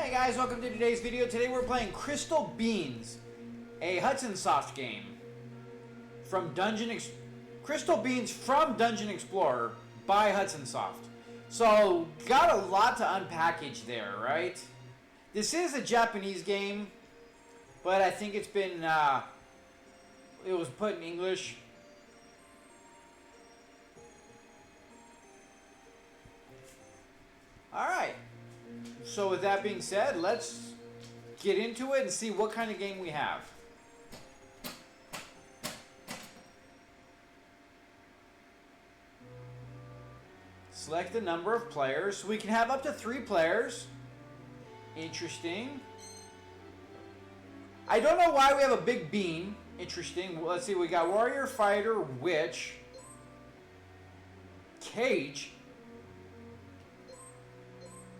Hey guys, welcome to today's video. Today we're playing Crystal Beans, a Hudson Soft game from Crystal Beans from Dungeon Explorer by Hudson Soft. So, got a lot to unpackage there, right? This is a Japanese game, but I think it's been, it was put in English. Alright, so with that being said, let's get into it and see what kind of game we have. Select the number of players. So we can have up to 3 players. Interesting. I don't know why we have a big bean. Interesting. Let's see, we got warrior, fighter, witch, cage.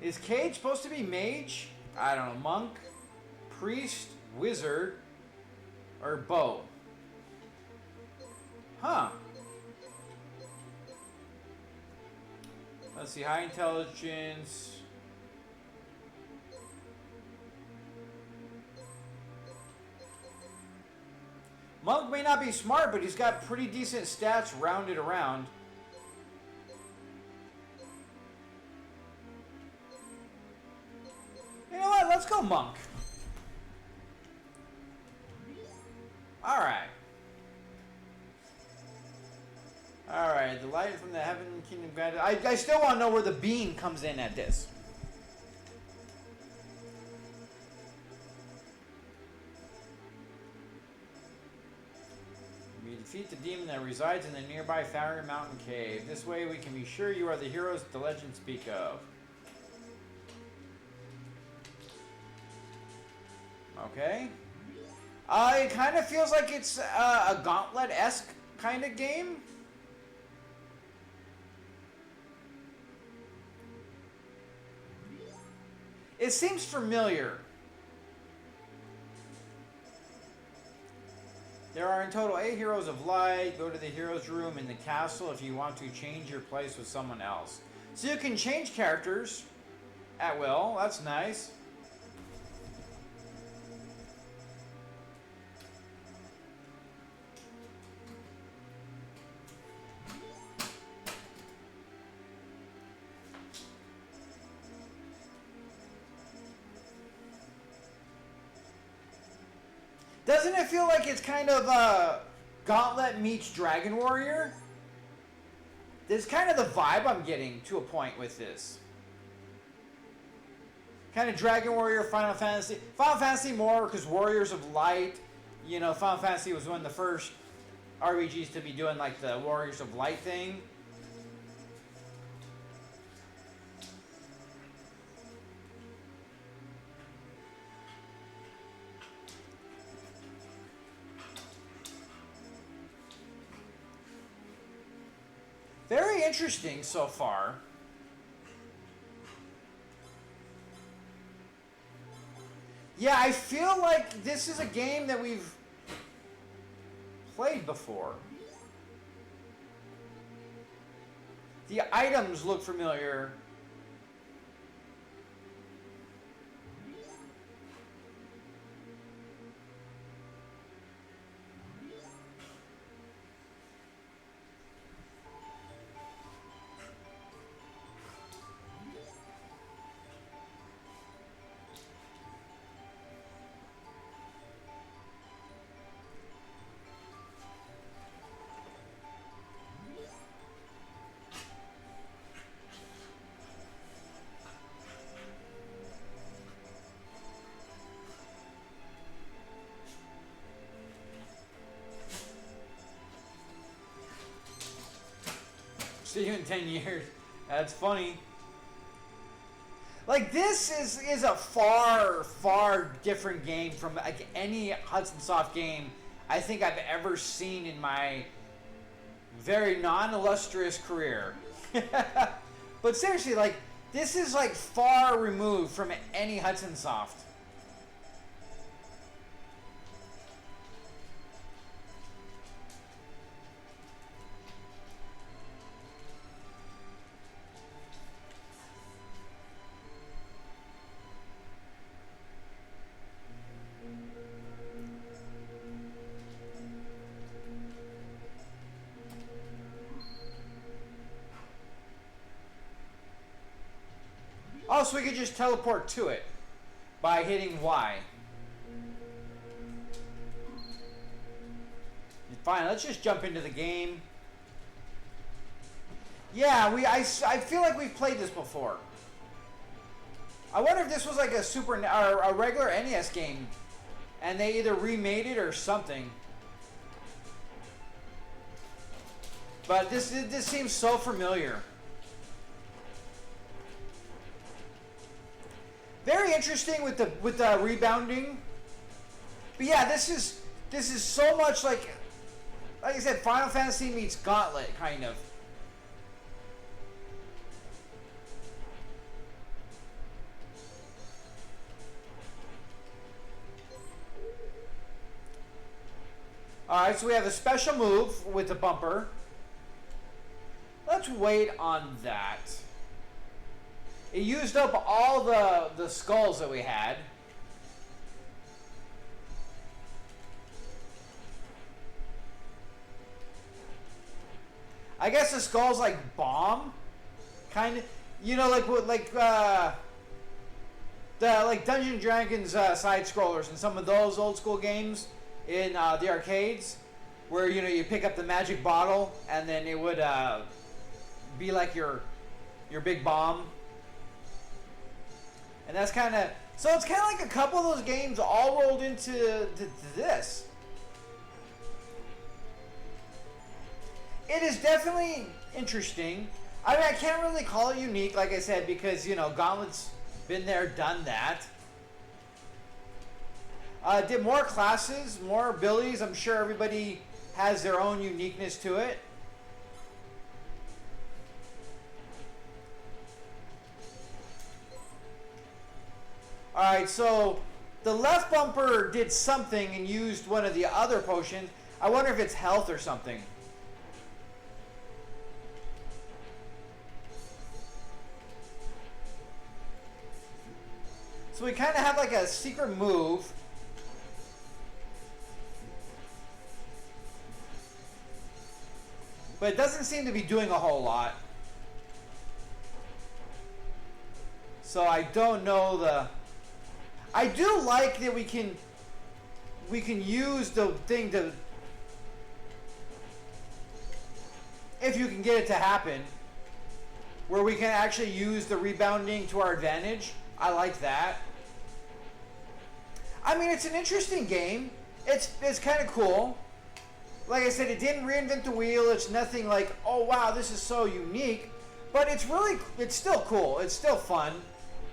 Is Cage supposed to be mage? I don't know. Monk, priest, wizard, or bow? Huh. Let's see. High intelligence. Monk may not be smart, but he's got pretty decent stats rounded around. You know what? Let's go monk. Alright. Alright, the light from the heaven kingdom granted. I still want to know where the bean comes in at this. We defeat the demon that resides in the nearby Fire Mountain Cave. This way we can be sure you are the heroes the legends speak of. Okay. It kind of feels like it's a Gauntlet-esque kind of game. It seems familiar. There are in total 8 Heroes of Light. Go to the Heroes Room in the castle if you want to change your place with someone else. So you can change characters at will. That's nice. Doesn't it feel like it's kind of Gauntlet meets Dragon Warrior? There's kind of the vibe I'm getting to a point with this. Kind of Dragon Warrior, Final Fantasy. Final Fantasy more because Warriors of Light. You know, Final Fantasy was one of the first RPGs to be doing like the Warriors of Light thing. Very interesting so far. Yeah, I feel like this is a game that we've played before. The items look familiar. See you in 10 years. That's funny. Like, this is a far different game from like any Hudson Soft game I think I've ever seen in my very non-illustrious career. But seriously, like, this is like far removed from any Hudson Soft. so we could just teleport to it by hitting Y. Fine, let's just jump into the game. Yeah, I feel like we've played this before. I wonder if this was like a regular NES game, and they either remade it or something. But this seems so familiar. Very interesting with the rebounding. But yeah, this is so much like I said, Final Fantasy meets Gauntlet, kind of. Alright, so we have a special move with the bumper. Let's wait on that. It used up all the skulls that we had. I guess the skull's like bomb, kind of. You know, like Dungeons and Dragons side scrollers and some of those old school games in the arcades, where you pick up the magic bottle and then it would be like your big bomb. And that's kind of so it's kind of like a couple of those games all rolled into this. It is definitely interesting. I mean, I can't really call it unique, like I said, because, Gauntlet's been there, done that. Did more classes, more abilities. I'm sure everybody has their own uniqueness to it. Alright, so the left bumper did something and used one of the other potions. I wonder if it's health or something. So we kind of have like a secret move. But it doesn't seem to be doing a whole lot. So I don't know I do like that we can use the thing to, if you can get it to happen, where we can actually use the rebounding to our advantage. I like that. I mean, it's an interesting game. It's kind of cool. Like I said, it didn't reinvent the wheel. It's nothing like, oh wow, this is so unique. But it's still cool. It's still fun.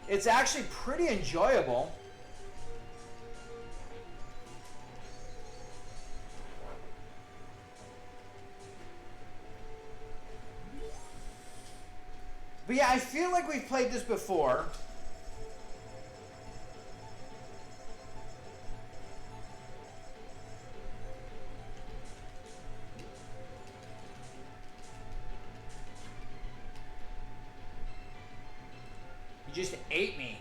It's actually pretty enjoyable. But yeah, I feel like we've played this before. You just ate me.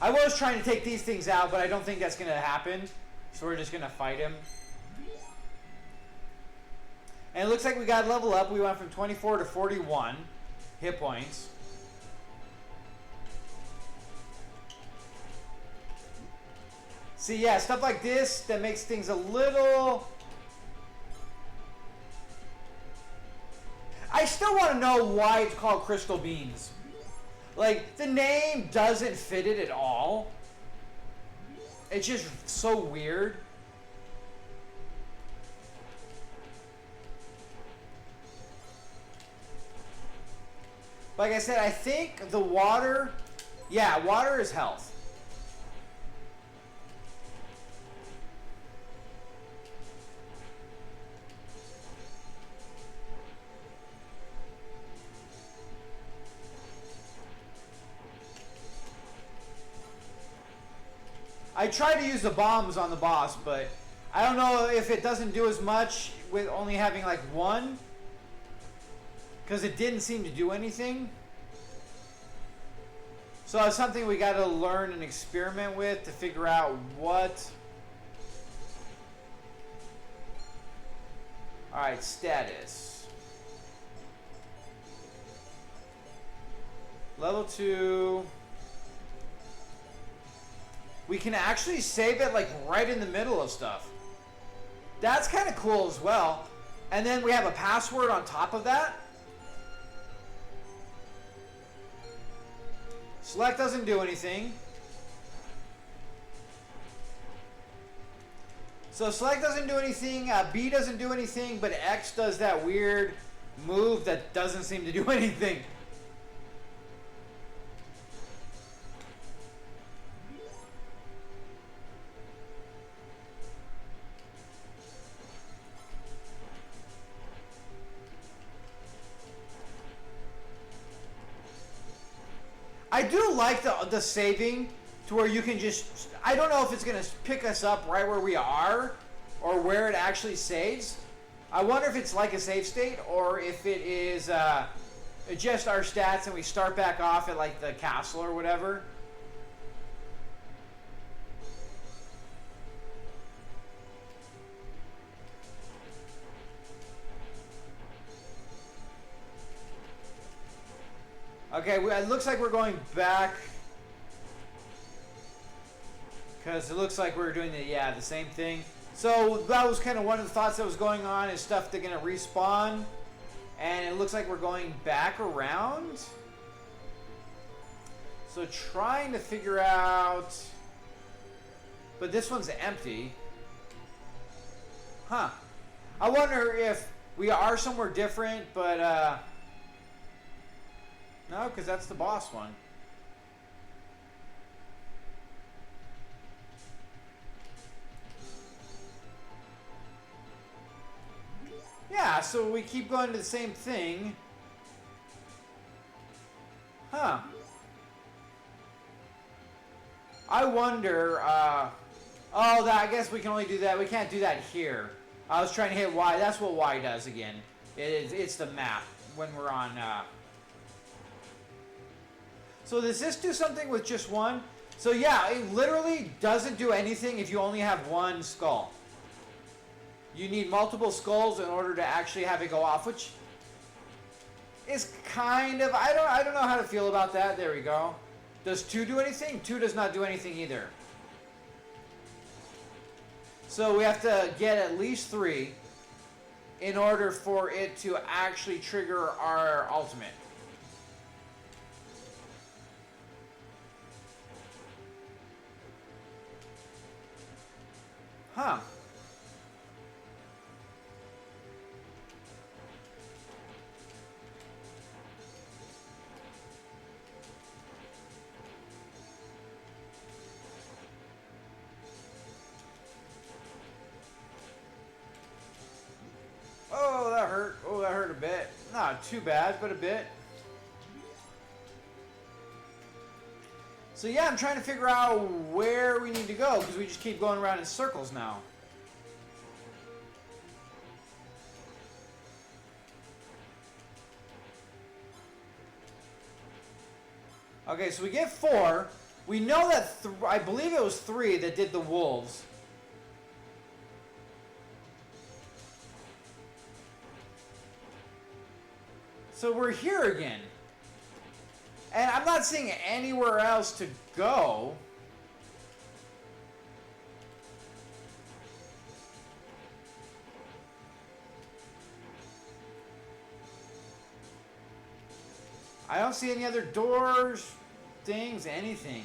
I was trying to take these things out, but I don't think that's going to happen. So we're just going to fight him. And it looks like we got level up. We went from 24 to 41 hit points. See, yeah, stuff like this that makes things a little... I still want to know why it's called Crystal Beans. Like, the name doesn't fit it at all. It's just so weird. Like I said, I think the water... Yeah, water is health. I tried to use the bombs on the boss, but I don't know if it doesn't do as much with only having like one. Because it didn't seem to do anything. So it's something we got to learn and experiment with to figure out what. Alright, Alright, status. Level 2. We can actually save it like right in the middle of stuff. That's kind of cool as well. And then we have a password on top of that. Select doesn't do anything. So select doesn't do anything, B doesn't do anything, but X does that weird move that doesn't seem to do anything. I do like the saving to where you can just, I don't know if it's going to pick us up right where we are or where it actually saves. I wonder if it's like a save state or if it is just our stats and we start back off at like the castle or whatever. Okay, it looks like we're going back because it looks like we're doing the same thing. So that was kind of one of the thoughts that was going on is stuff they're going to respawn. And it looks like we're going back around. So trying to figure out... But this one's empty. Huh. I wonder if we are somewhere different, but... No, because that's the boss one. Yeah, so we keep going to the same thing. Huh. I wonder, I guess we can only do that. We can't do that here. I was trying to hit Y. That's what Y does again. It's the map when we're on, So does this do something with just one? So yeah, it literally doesn't do anything if you only have one skull. You need multiple skulls in order to actually have it go off, which is kind of, I don't know how to feel about that. There we go. Does 2 do anything? 2 does not do anything either. So we have to get at least 3 in order for it to actually trigger our ultimate. Huh. Oh, that hurt. Oh, that hurt a bit. Not too bad, but a bit. So yeah, I'm trying to figure out where we need to go because we just keep going around in circles now. Okay, so we get 4. We know that I believe it was 3 that did the wolves. So we're here again. And I'm not seeing anywhere else to go. I don't see any other doors, things, anything.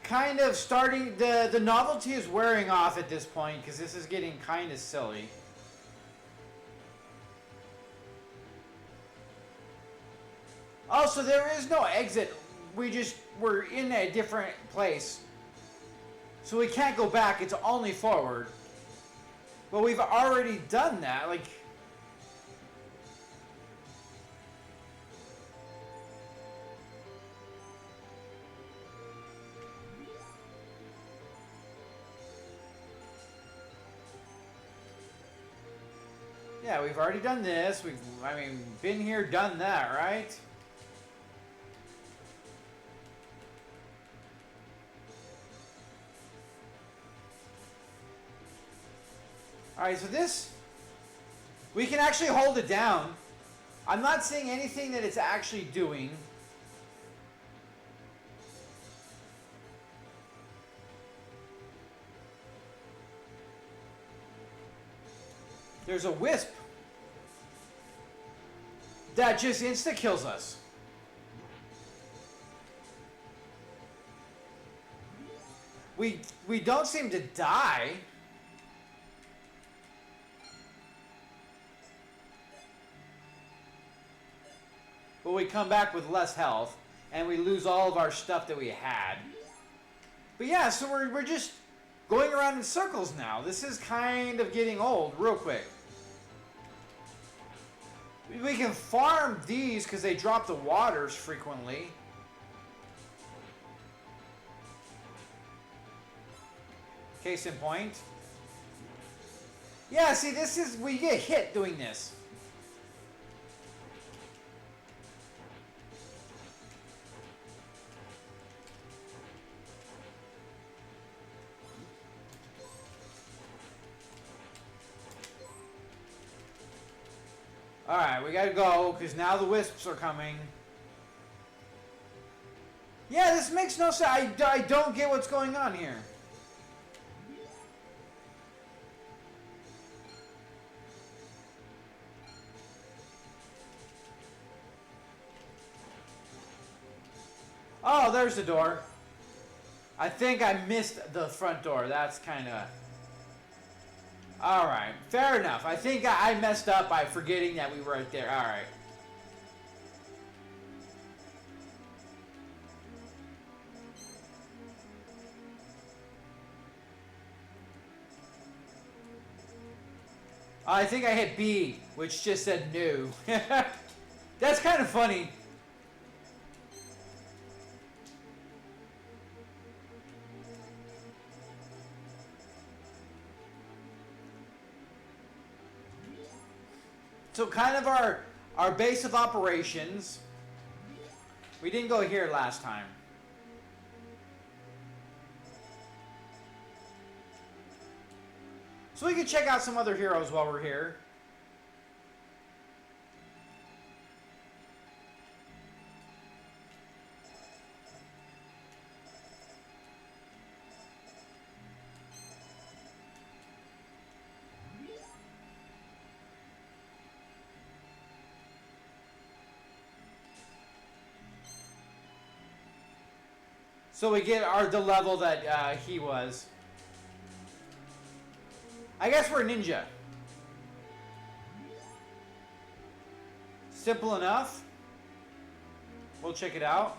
Kind of starting, the novelty is wearing off at this point because this is getting kind of silly. Oh, so there is no exit. We're in a different place. So we can't go back, it's only forward. But we've already done that, like... Yeah, we've already done this. Been here, done that, right? Alright, so this... We can actually hold it down. I'm not seeing anything that it's actually doing. There's a wisp that just insta-kills us. We don't seem to die. But we come back with less health, and we lose all of our stuff that we had. But yeah, so we're just going around in circles now. This is kind of getting old real quick. We can farm these because they drop the waters frequently. Case in point. Yeah, see, this is... We get hit doing this. Alright, we gotta go, because now the wisps are coming. Yeah, this makes no sense. I don't get what's going on here. Oh, there's the door. I think I missed the front door. That's kind of... Alright, fair enough. I think I messed up by forgetting that we were right there. Alright. I think I hit B, which just said no. That's kind of funny. So kind of our base of operations. We didn't go here last time. So we can check out some other heroes while we're here. So we get the level that he was. I guess we're a ninja. Simple enough. We'll check it out.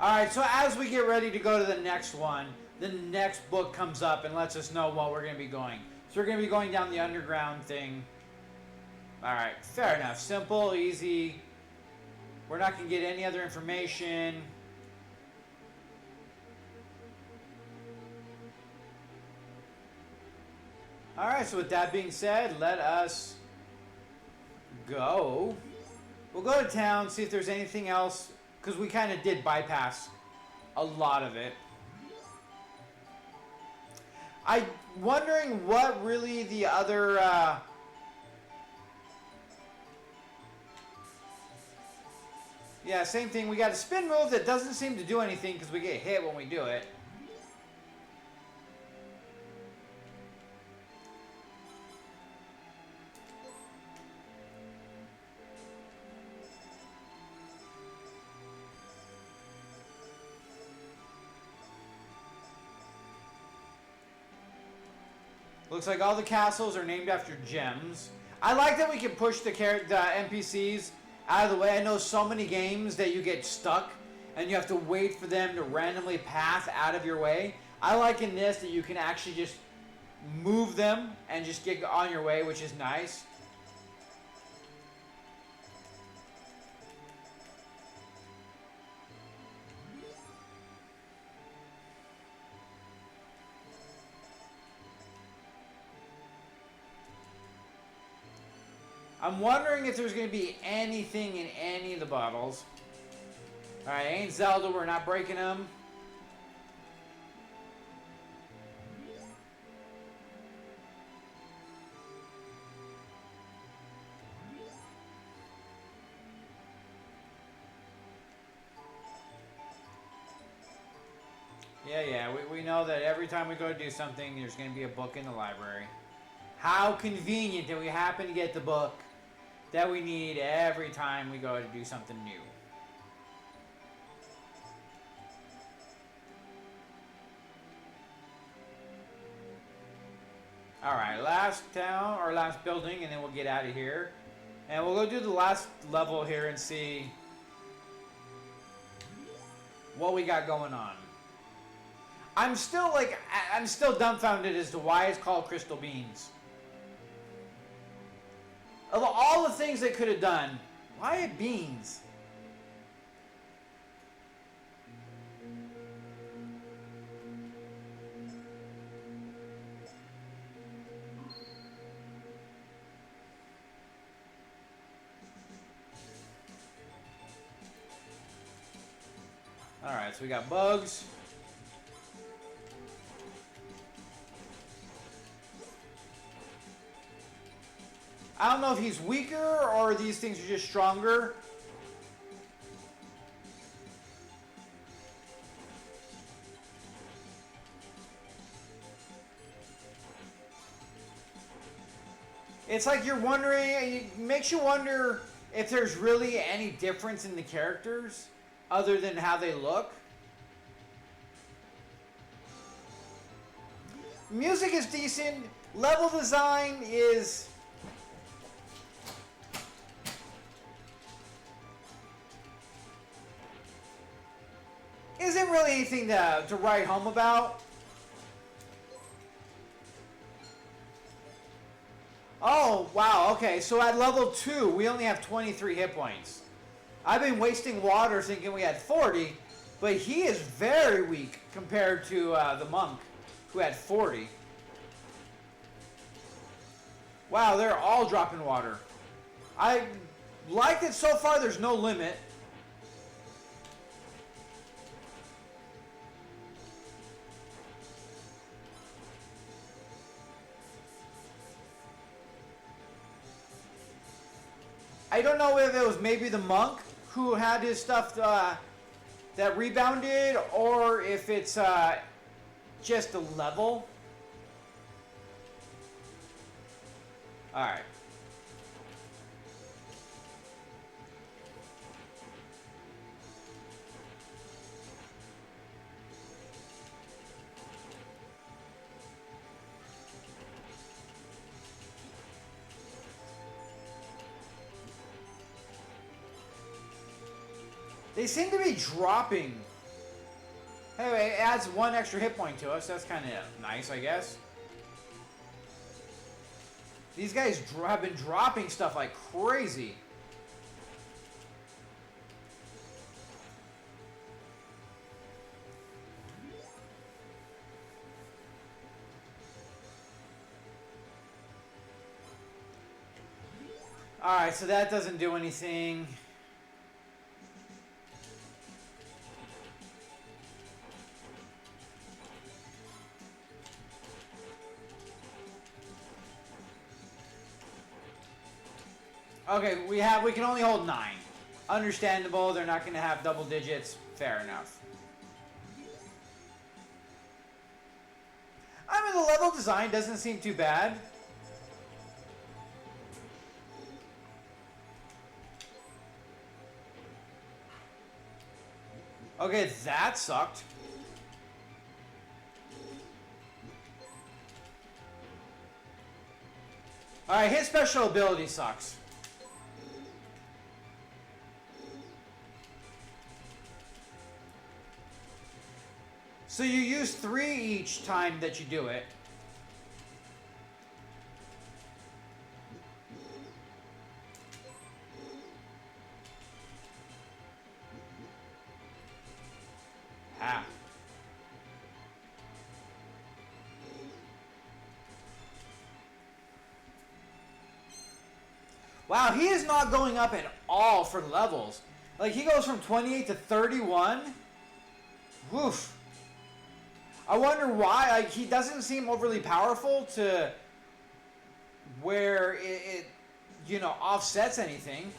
Alright, so as we get ready to go to the next one, the next book comes up and lets us know what we're going to be going. So we're going to be going down the underground thing. Alright, fair enough. Simple, easy. We're not going to get any other information. Alright, so with that being said, let us go. We'll go to town, see if there's anything else. Because we kind of did bypass a lot of it. I'm wondering what really the other... Yeah, same thing. We got a spin move that doesn't seem to do anything because we get hit when we do it. Looks like all the castles are named after gems. I like that we can push the NPCs out of the way. I know so many games that you get stuck and you have to wait for them to randomly pass out of your way. I like in this that you can actually just move them and just get on your way, which is nice. I'm wondering if there's going to be anything in any of the bottles. Alright, ain't Zelda, we're not breaking them. Yeah, we know that every time we go to do something, there's going to be a book in the library. How convenient that we happen to get the book that we need every time we go to do something new. Alright, last town, or last building, and then we'll get out of here. And we'll go do the last level here and see what we got going on. I'm still dumbfounded as to why it's called Crystal Beans. Of all the things they could have done, why beans? Alright, so we got bugs. I don't know if he's weaker or these things are just stronger. It's like you're wondering, it makes you wonder if there's really any difference in the characters other than how they look. Music is decent. Level design is... isn't really anything to write home about. Oh, wow, okay, so at level 2, we only have 23 hit points. I've been wasting water thinking we had 40, but he is very weak compared to the monk, who had 40. Wow, they're all dropping water. I like it so far, there's no limit. I don't know if it was maybe the monk who had his stuff that rebounded, or if it's just the level. Alright. They seem to be dropping. Anyway, it adds 1 extra hit point to us. That's kind of nice, I guess. These guys have been dropping stuff like crazy. Alright, so that doesn't do anything. Okay, we can only hold 9. Understandable, they're not going to have double digits. Fair enough. I mean, the level design doesn't seem too bad. Okay, that sucked. Alright, his special ability sucks. So you use 3 each time that you do it. Ah. Wow, he is not going up at all for levels. Like, he goes from 28 to 31. Woof. I wonder why. Like, he doesn't seem overly powerful to where it you know, offsets anything.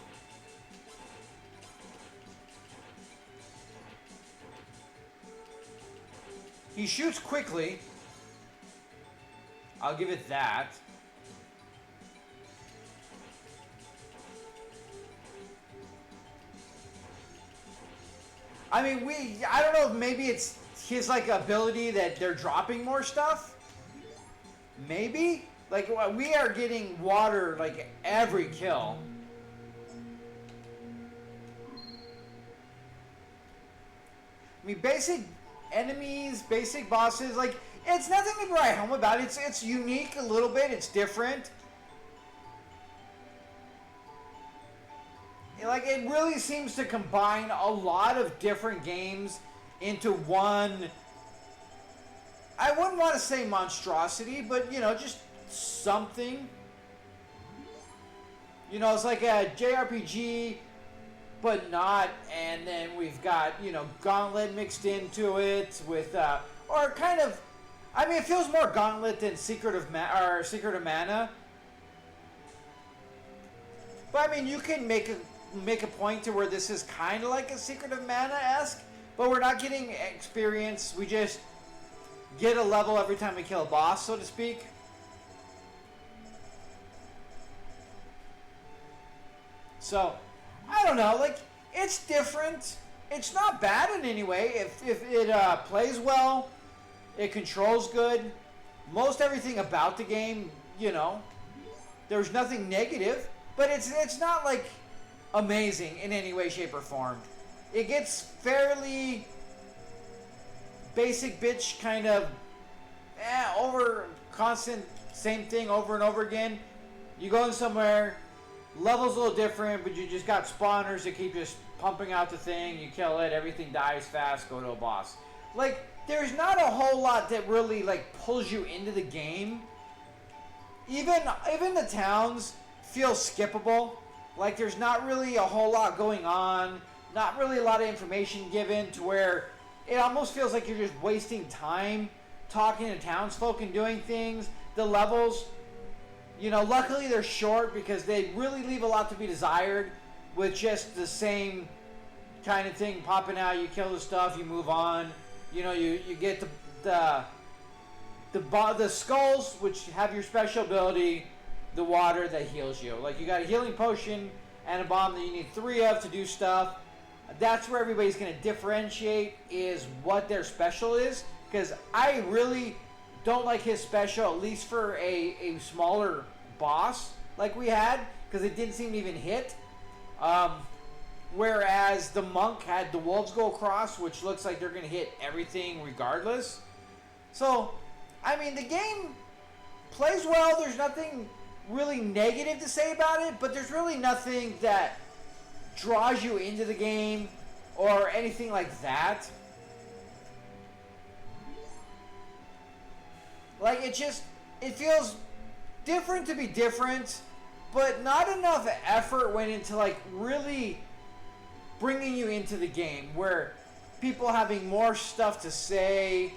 He shoots quickly. I'll give it that. I mean, I don't know if maybe it's his, like, ability that they're dropping more stuff. Maybe? Like, we are getting water, like, every kill. I mean, basic enemies, basic bosses, like, it's nothing to write home about. It's unique a little bit. It's different. Like, it really seems to combine a lot of different games into one. I wouldn't want to say monstrosity, but, you know, just something. You know, it's like a JRPG, but not. And then we've got, you know, Gauntlet mixed into it with, or kind of, I mean, it feels more Gauntlet than Secret of Mana. But, I mean, you can make a point to where this is kind of like a Secret of Mana-esque, but we're not getting experience. We just get a level every time we kill a boss, so to speak. So, I don't know, like, it's different. It's not bad in any way. If it plays well, it controls good. Most everything about the game, you know, there's nothing negative, but it's not like amazing in any way, shape, or form. It gets fairly basic bitch kind of over constant same thing over and over again. You go in somewhere, level's a little different, but you just got spawners that keep just pumping out the thing, you kill it, everything dies fast, go to a boss. Like, there's not a whole lot that really, like, pulls you into the game. Even the towns feel skippable. Like, there's not really a whole lot going on, not really a lot of information given to where it almost feels like you're just wasting time talking to townsfolk and doing things. The levels, you know, luckily they're short because they really leave a lot to be desired with just the same kind of thing popping out. You kill the stuff, you move on. You know, you get the skulls, which have your special ability, the water that heals you. Like, you got a healing potion and a bomb that you need 3 of to do stuff. That's where everybody's going to differentiate, is what their special is. Because I really don't like his special, at least for a smaller boss like we had, because it didn't seem to even hit. Whereas the monk had the wolves go across, which looks like they're going to hit everything regardless. So, I mean, the game plays well. There's nothing really negative to say about it, but there's really nothing that draws you into the game or anything like that. Like, it feels different to be different, but not enough effort went into, like, really bringing you into the game, where people having more stuff to say.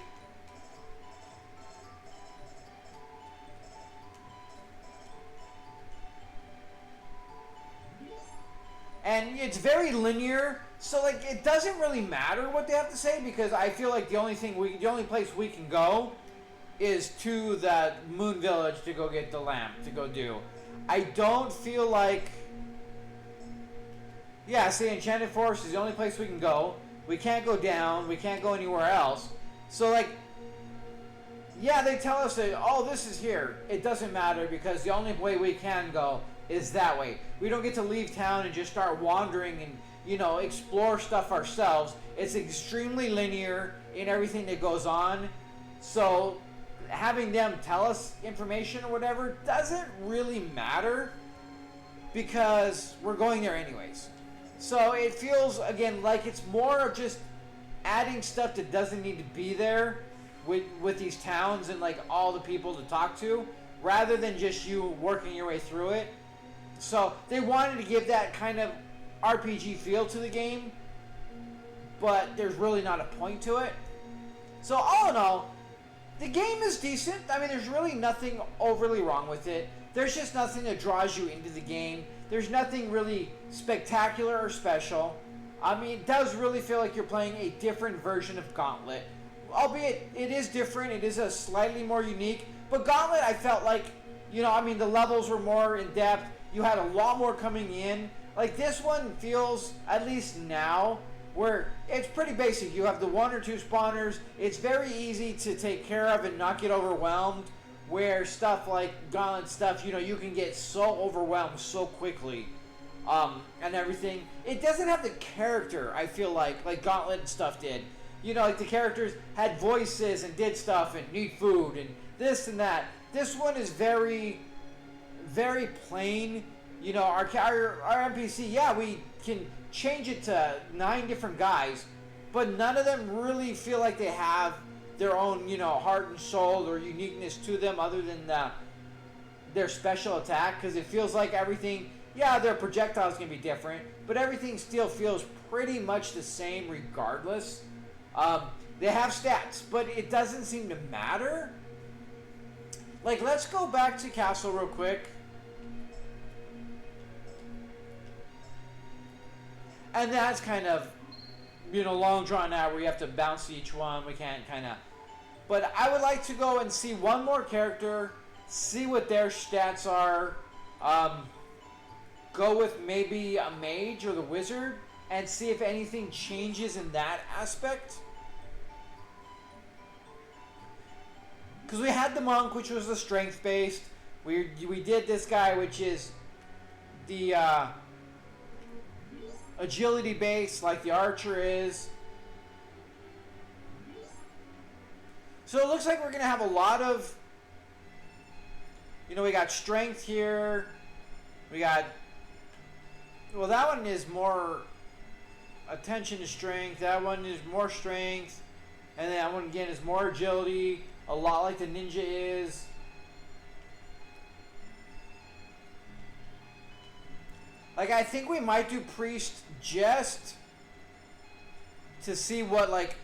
And it's very linear, so, like, it doesn't really matter what they have to say, because I feel like the only place we can go is to that Moon Village to go get the lamp, to go do. I don't feel like, yeah, see, Enchanted Forest is the only place we can go. We can't go down, we can't go anywhere else. So, like, yeah, they tell us that, oh, this is here. It doesn't matter, because the only way we can go is that way. We don't get to leave town and just start wandering and explore stuff ourselves. It's extremely linear in everything that goes on. So having them tell us information or whatever doesn't really matter because we're going there anyways. So it feels, again, like it's more of just adding stuff that doesn't need to be there with these towns and like all the people to talk to, rather than just you working your way through it. So they wanted to give that kind of RPG feel to the game, but there's really not a point to it. So all in all, the game is decent. I mean, there's really nothing overly wrong with it. There's just nothing that draws you into the game. There's nothing really spectacular or special. I mean, it does really feel like you're playing a different version of Gauntlet. Albeit, it is different. It is a slightly more unique. But Gauntlet, I felt like, the levels were more in depth. You had a lot more coming in. Like, this one feels, at least now, where it's pretty basic. You have the 1 or 2 spawners. It's very easy to take care of and not get overwhelmed. Where stuff like Gauntlet stuff, you can get so overwhelmed so quickly. And everything. It doesn't have the character, I feel like Gauntlet and stuff did. Like the characters had voices and did stuff and need food and this and that. This one is very, very plain. Our NPC, yeah, we can change it to 9 different guys, but none of them really feel like they have their own, heart and soul or uniqueness to them other than their special attack, because it feels like everything, yeah, their projectiles can be different, but everything still feels pretty much the same regardless. They have stats, but it doesn't seem to matter. Like, let's go back to Castle real quick. And that's kind of, long drawn out where you have to bounce each one. We can't kind of... But I would like to go and see one more character, see what their stats are. Go with maybe a mage or the wizard, and see if anything changes in that aspect. Because we had the monk, which was the strength based. We did this guy, which is the agility based, like the archer is. So it looks like we're gonna have a lot of, we got strength here. We got, well, that one is more attention to strength. That one is more strength. And then that one again is more agility. A lot like the ninja is. Like, I think we might do priest just to see what, like,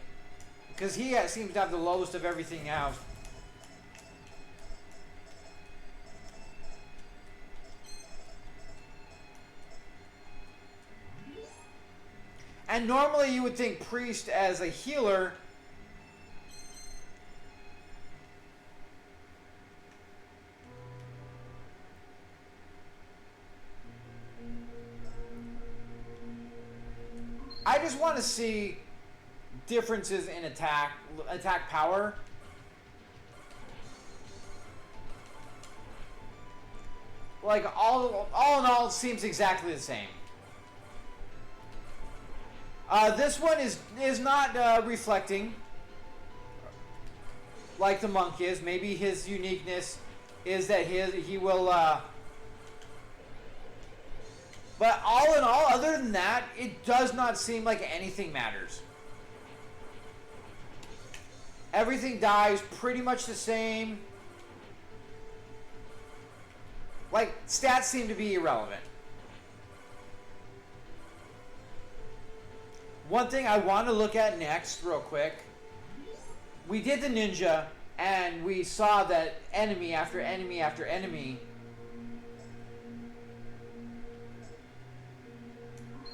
because he seems to have the lowest of everything else. And normally you would think priest as a healer. I just want to see differences in attack power. Like, all in all, it seems exactly the same. This one is not reflecting like the monk is. Maybe his uniqueness is that he will... But all in all, other than that, it does not seem like anything matters. Everything dies pretty much the same. Like, stats seem to be irrelevant. One thing I want to look at next, real quick. We did the ninja, and we saw that enemy after enemy after enemy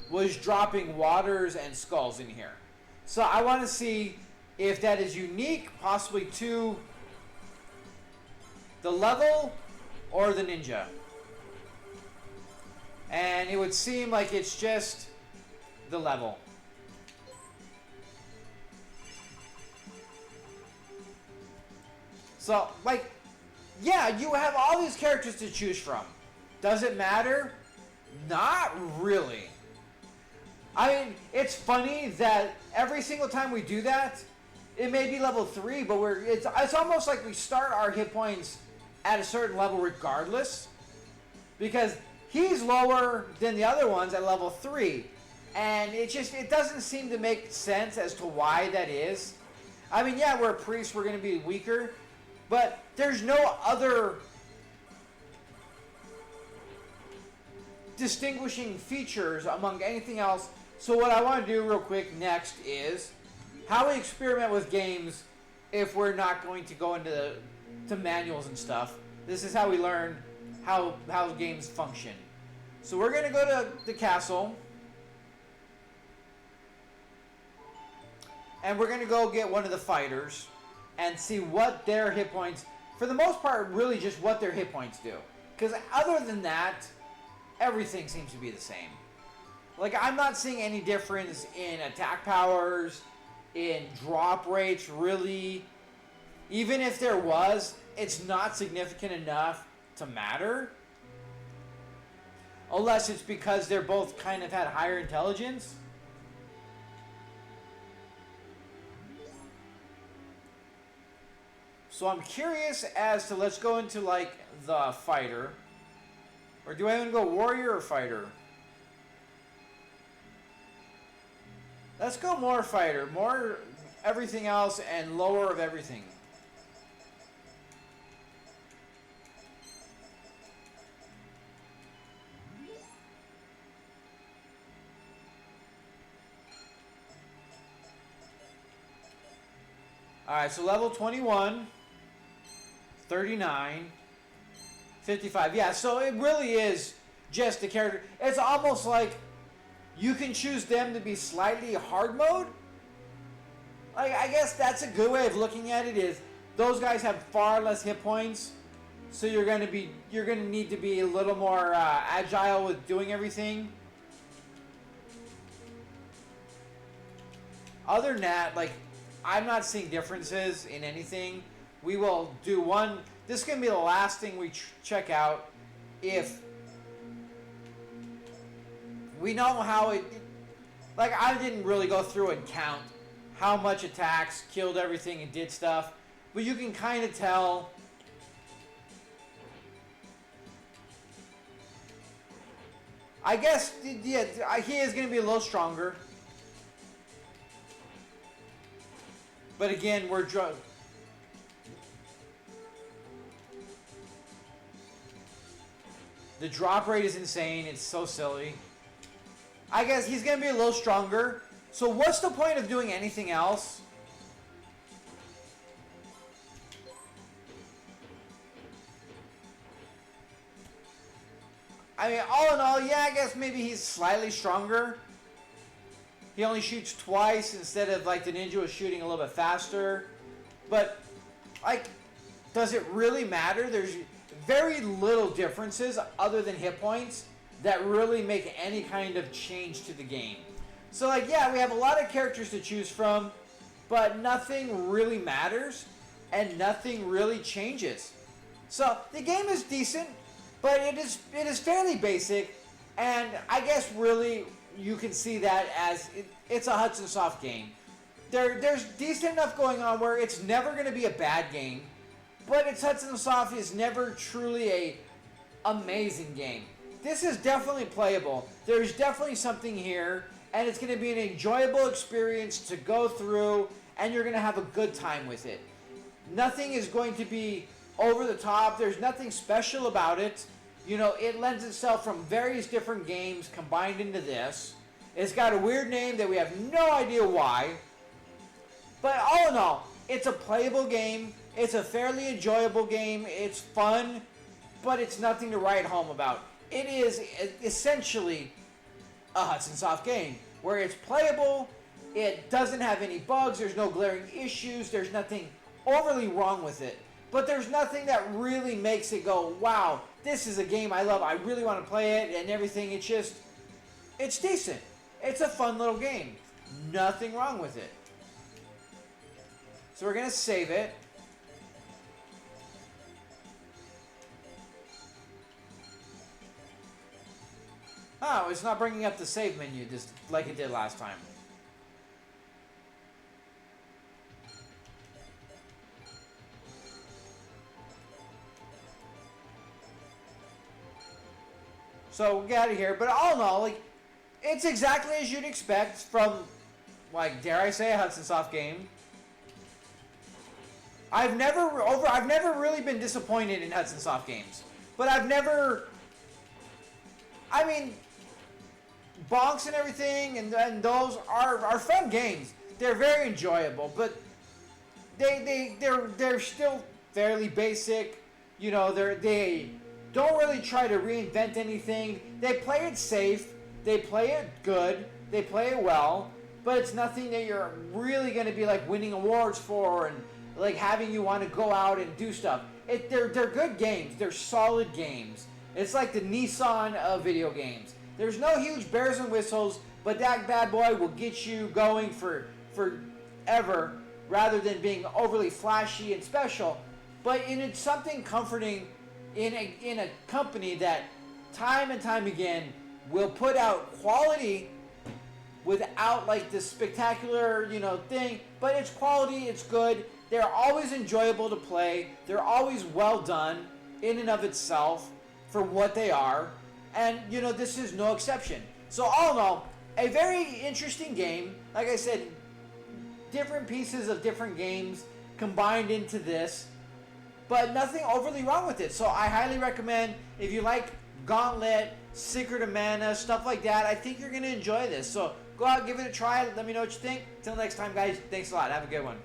was dropping waters and skulls in here. So I want to see if that is unique, possibly to the level or the ninja. And it would seem like it's just the level. So, like, yeah, you have all these characters to choose from. Does it matter? Not really. I mean, it's funny that every single time we do that, it may be level 3, but it's almost like we start our hit points at a certain level regardless, because he's lower than the other ones at level 3, and it doesn't seem to make sense as to why that is. I mean, yeah, we're a priest, we're going to be weaker, but there's no other distinguishing features among anything else. So what I want to do real quick next is how we experiment with games if we're not going to go into manuals and stuff. This is how we learn how games function. So we're going to go to the castle, and we're going to go get one of the fighters and see what their hit points, for the most part, really just what their hit points do. Because other than that, everything seems to be the same. Like, I'm not seeing any difference in attack powers, in drop rates, really. Even if there was, it's not significant enough to matter. Unless it's because they're both kind of had higher intelligence. So I'm curious as to, let's go into like the fighter. Or do I want to go warrior or fighter? Let's go more fighter, more everything else, and lower of everything. Alright, so level 21, 39, 55. Yeah, so it really is just the character. It's almost like you can choose them to be slightly hard mode. Like, I guess that's a good way of looking at it, is those guys have far less hit points, so you're gonna need to be a little more agile with doing everything. Other than that, like, I'm not seeing differences in anything. We will do one. This is going to be the last thing we check out. If we know how it... Like, I didn't really go through and count how much attacks killed everything and did stuff. But you can kind of tell. I guess, yeah, he is going to be a little stronger. But again, we're the drop rate is insane. It's so silly. I guess he's going to be a little stronger. So what's the point of doing anything else? I mean, all in all, yeah, I guess maybe he's slightly stronger. He only shoots twice instead of like the ninja was shooting a little bit faster. But, like, does it really matter? There's very little differences other than hit points that really make any kind of change to the game. So, like, yeah, we have a lot of characters to choose from, but nothing really matters and nothing really changes. So, the game is decent, but it is fairly basic, and I guess really you can see that as it's a Hudson Soft game. There's decent enough going on where it's never going to be a bad game, but it's Hudson Soft is never truly a amazing game. This is definitely playable. There's definitely something here, and it's going to be an enjoyable experience to go through, and you're going to have a good time with it. Nothing is going to be over the top. There's nothing special about it. You know, it lends itself from various different games combined into this. It's got a weird name that we have no idea why. But all in all, it's a playable game. It's a fairly enjoyable game. It's fun, but it's nothing to write home about. It is essentially a Hudson Soft game where it's playable. It doesn't have any bugs. There's no glaring issues. There's nothing overly wrong with it. But there's nothing that really makes it go, wow, this is a game I love. I really want to play it and everything. It's decent. It's a fun little game. Nothing wrong with it. So we're going to save it. Oh, it's not bringing up the save menu just like it did last time. So we'll get out of here. But all in all, like, it's exactly as you'd expect from, like, dare I say, a Hudson Soft game. I've never really been disappointed in Hudson Soft games. But I've never, I mean, Bonks and everything, and those are fun games. They're very enjoyable, but they're still fairly basic. You know, they don't really try to reinvent anything. They play it safe. They play it good. They play it well. But it's nothing that you're really going to be like winning awards for and like having you want to go out and do stuff. They're good games. They're solid games. It's like the Nissan of video games. There's no huge bells and whistles, but that bad boy will get you going for forever rather than being overly flashy and special. But it's something comforting in a company that time and time again will put out quality without like this spectacular, thing, but it's quality, it's good. They're always enjoyable to play. They're always well done in and of itself for what they are. And, this is no exception. So all in all, a very interesting game. Like I said, different pieces of different games combined into this, but nothing overly wrong with it. So I highly recommend, if you like Gauntlet, Secret of Mana, stuff like that, I think you're going to enjoy this. So go out, give it a try. Let me know what you think. Till next time, guys. Thanks a lot. Have a good one.